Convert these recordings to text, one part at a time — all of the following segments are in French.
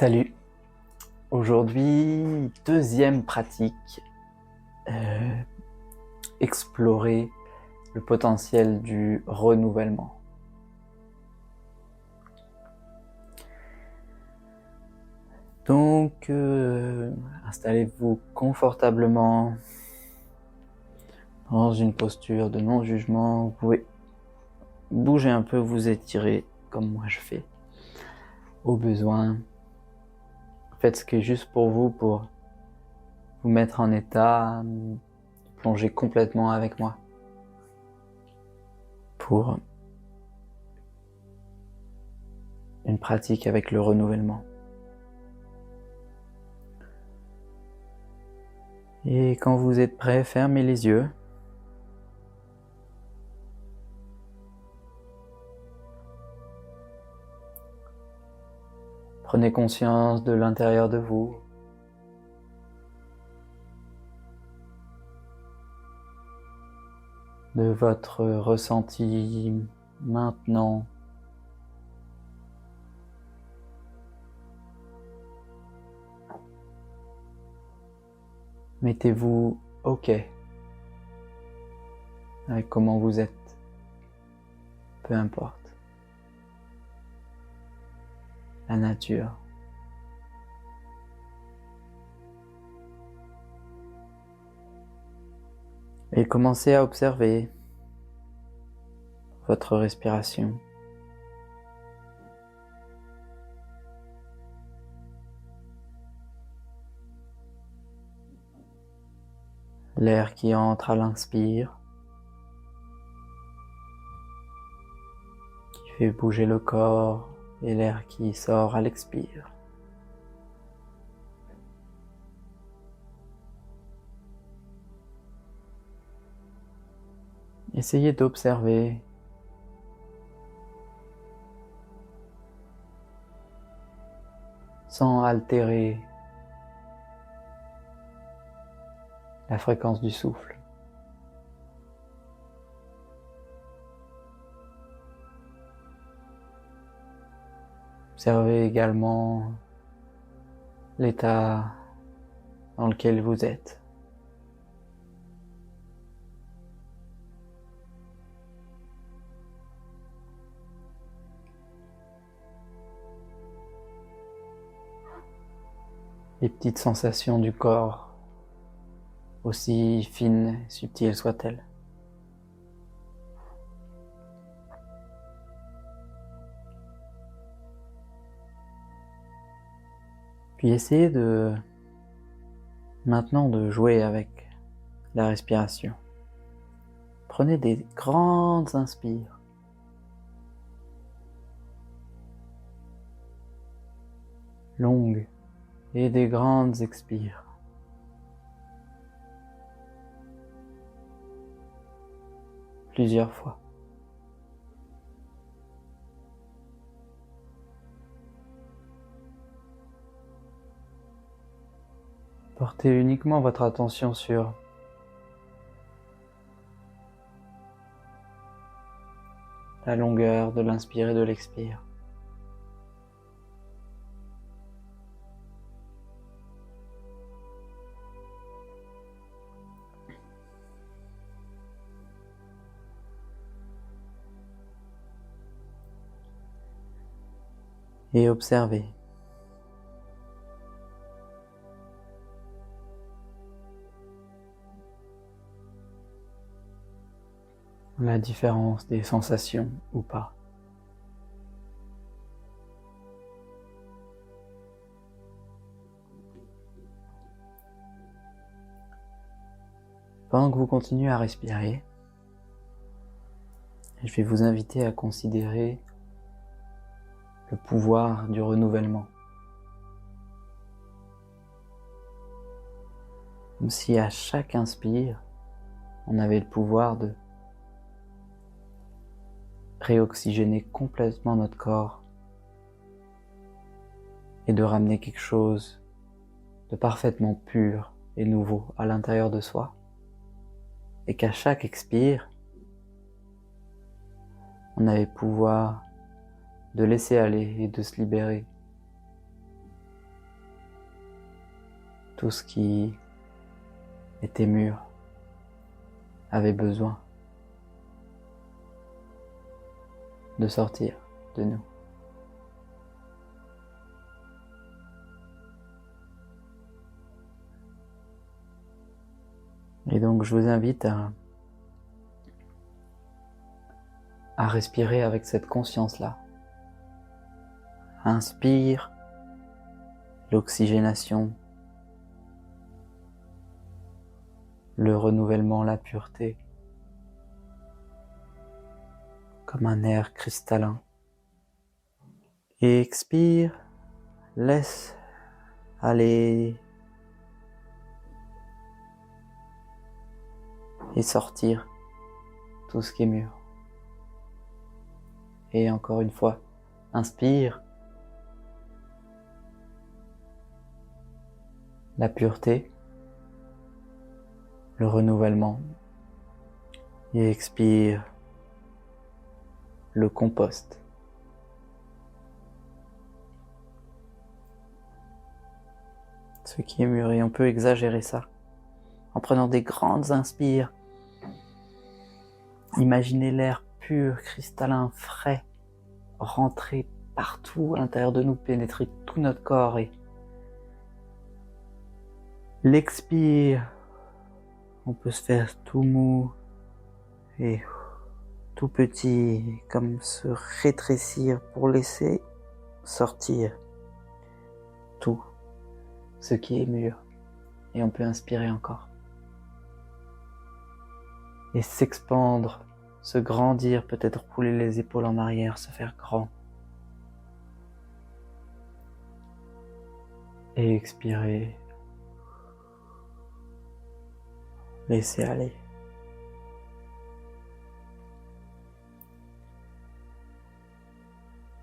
Salut. Aujourd'hui, deuxième pratique, explorer le potentiel du renouvellement. Donc, installez-vous confortablement dans une posture de non-jugement. Vous pouvez bouger un peu, vous étirer comme moi je fais, au besoin. Faites ce qui est juste pour vous mettre en état, plonger complètement avec moi pour une pratique avec le renouvellement. Et quand vous êtes prêt, fermez les yeux. Prenez conscience de l'intérieur de vous. De votre ressenti maintenant. Mettez-vous OK avec comment vous êtes, peu importe. La nature. Et commencez à observer votre respiration. L'air qui entre à l'inspire, qui fait bouger le corps, et l'air qui sort à l'expire. Essayez d'observer sans altérer la fréquence du souffle. Observez également l'état dans lequel vous êtes. Les petites sensations du corps, aussi fines et subtiles soient-elles. Puis essayez maintenant de jouer avec la respiration. Prenez des grandes inspires. Longues. Et des grandes expires. Plusieurs fois. Portez uniquement votre attention sur la longueur de l'inspire et de l'expire. Et observez. La différence des sensations ou pas. Pendant que vous continuez à respirer, je vais vous inviter à considérer le pouvoir du renouvellement. Comme si à chaque inspire, on avait le pouvoir de réoxygéner complètement notre corps et de ramener quelque chose de parfaitement pur et nouveau à l'intérieur de soi. Et qu'à chaque expire, on avait le pouvoir de laisser aller et de se libérer tout ce qui était mûr avait besoin de sortir de nous. Et donc je vous invite à respirer avec cette conscience-là. Inspire l'oxygénation, le renouvellement, la pureté, comme un air cristallin. Et expire, laisse aller et sortir tout ce qui est mûr. Et encore une fois, inspire la pureté, le renouvellement, et expire le compost. Ce qui est mûr, et on peut exagérer ça en prenant des grandes inspires. Imaginez l'air pur, cristallin, frais, rentrer partout à l'intérieur de nous, pénétrer tout notre corps, et l'expire, on peut se faire tout mou et tout petit, comme se rétrécir pour laisser sortir tout ce qui est mûr. Et on peut inspirer encore. Et s'expandre, se grandir, peut-être rouler les épaules en arrière, se faire grand. Et expirer. Laisser aller.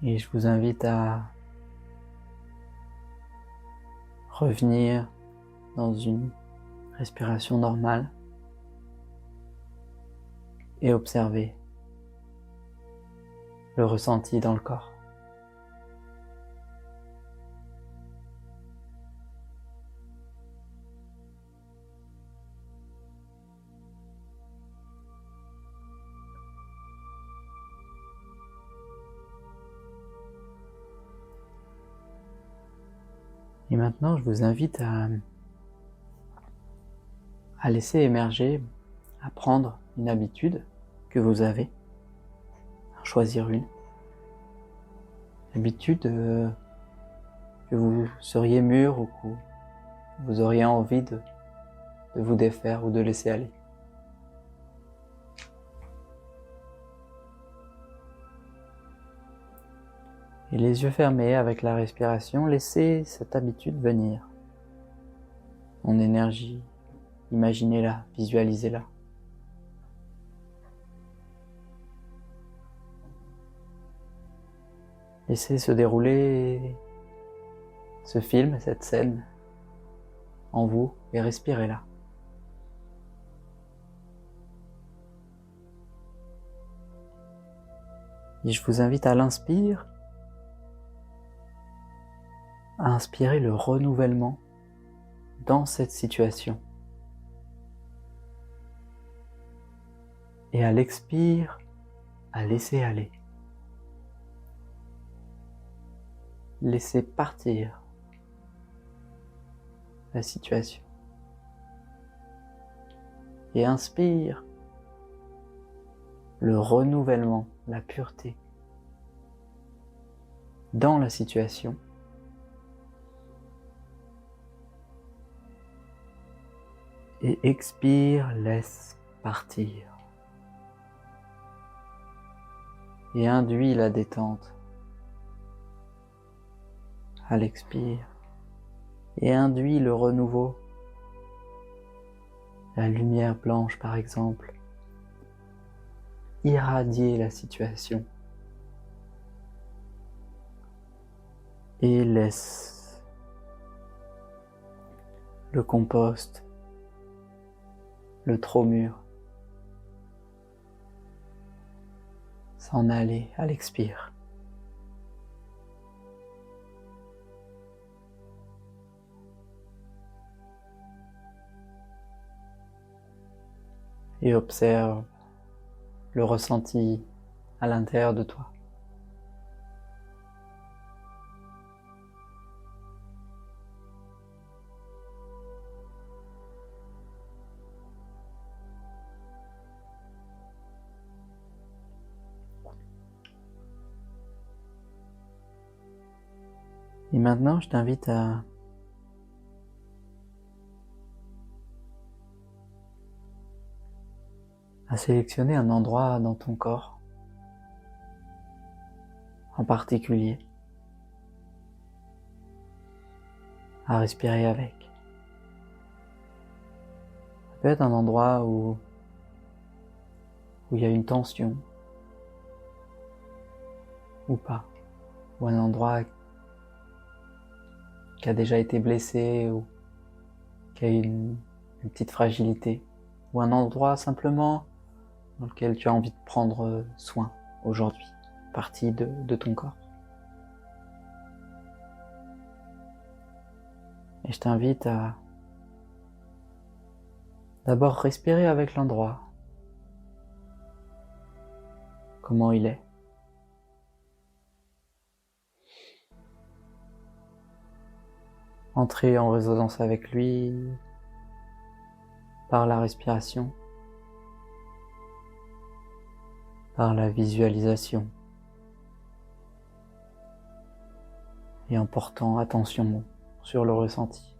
Et je vous invite à revenir dans une respiration normale et observer le ressenti dans le corps. Et maintenant, je vous invite à laisser émerger, à prendre une habitude que vous avez, à choisir une habitude que vous seriez mûr ou que vous auriez envie de vous défaire ou de laisser aller. Et les yeux fermés avec la respiration, laissez cette habitude venir. Mon énergie, imaginez-la, visualisez-la. Laissez se dérouler ce film, cette scène en vous et respirez-la. Et je vous invite à l'inspire, à inspirer le renouvellement dans cette situation. Et à l'expire, à laisser aller. Laisser partir la situation. Et inspire le renouvellement, la pureté dans la situation. Et expire, laisse partir. Et induis la détente à l'expire. Et induis le renouveau. La lumière blanche par exemple. Irradier la situation. Et laisse le compost, le trop mûr, s'en aller à l'expire. et observe le ressenti à l'intérieur de toi. Et maintenant, je t'invite à sélectionner un endroit dans ton corps en particulier, à respirer avec. Ça peut être un endroit où il y a une tension, ou pas, ou un endroit qui a déjà été blessé, ou qui a une petite fragilité, ou un endroit simplement dans lequel tu as envie de prendre soin aujourd'hui, partie de ton corps. Et je t'invite à d'abord respirer avec l'endroit, comment il est. Entrer en résonance avec lui par la respiration, par la visualisation, et en portant attention sur le ressenti.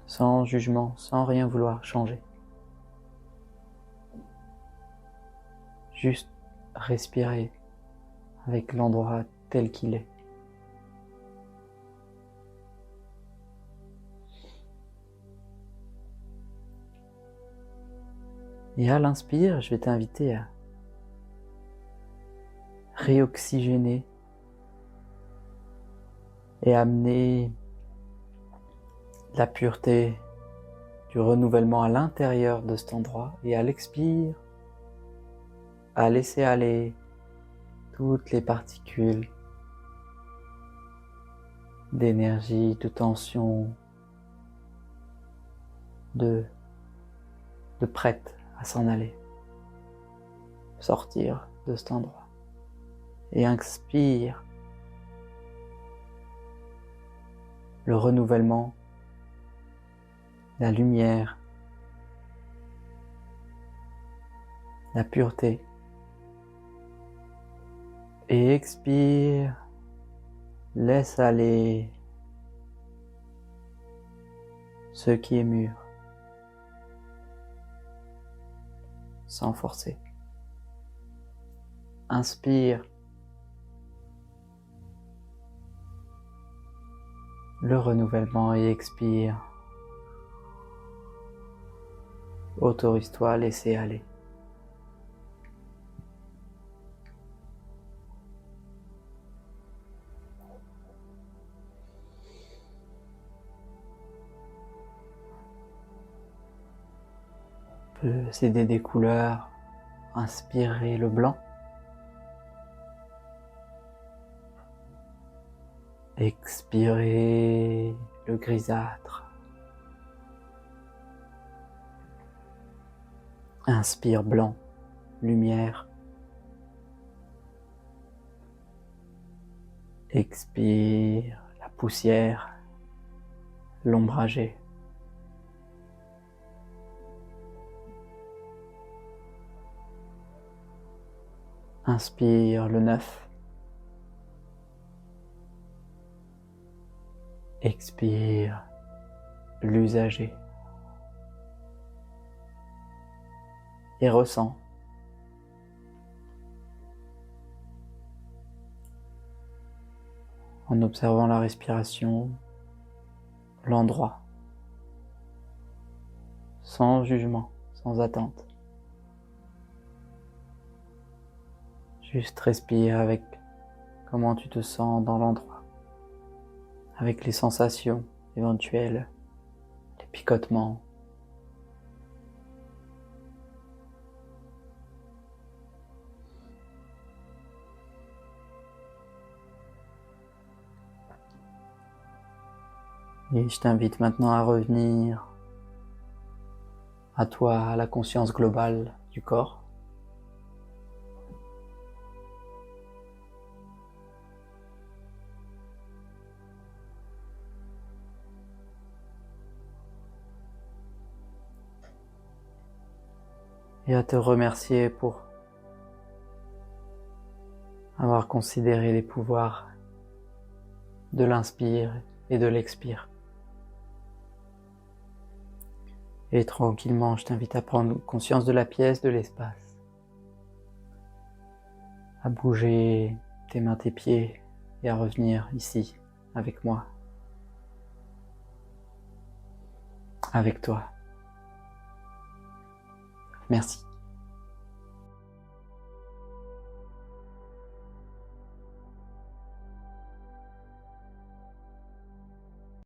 Sans jugement, sans rien vouloir changer. Juste respirer avec l'endroit tel qu'il est. Et à l'inspire, je vais t'inviter à réoxygéner et amener la pureté du renouvellement à l'intérieur de cet endroit, et à l'expire, à laisser aller toutes les particules d'énergie, de tension, de prête à s'en aller, sortir de cet endroit. Et inspire le renouvellement, la lumière, la pureté. Et expire, laisse aller ce qui est mûr, sans forcer. Inspire le renouvellement et expire. Autorise-toi à laisser aller. On peut s'aider des couleurs, inspirer le blanc. Expirer le grisâtre. Inspire blanc, lumière. Expire la poussière, l'ombragé. Inspire le neuf. Expire l'usagé. Et ressens. En observant la respiration, l'endroit, sans jugement, sans attente. Juste respire avec comment tu te sens dans l'endroit, avec les sensations éventuelles, les picotements. Et je t'invite maintenant à revenir à toi, à la conscience globale du corps. Et à te remercier pour avoir considéré les pouvoirs de l'inspire et de l'expire. Et tranquillement, je t'invite à prendre conscience de la pièce, de l'espace, à bouger tes mains, tes pieds et à revenir ici avec moi, avec toi. Merci.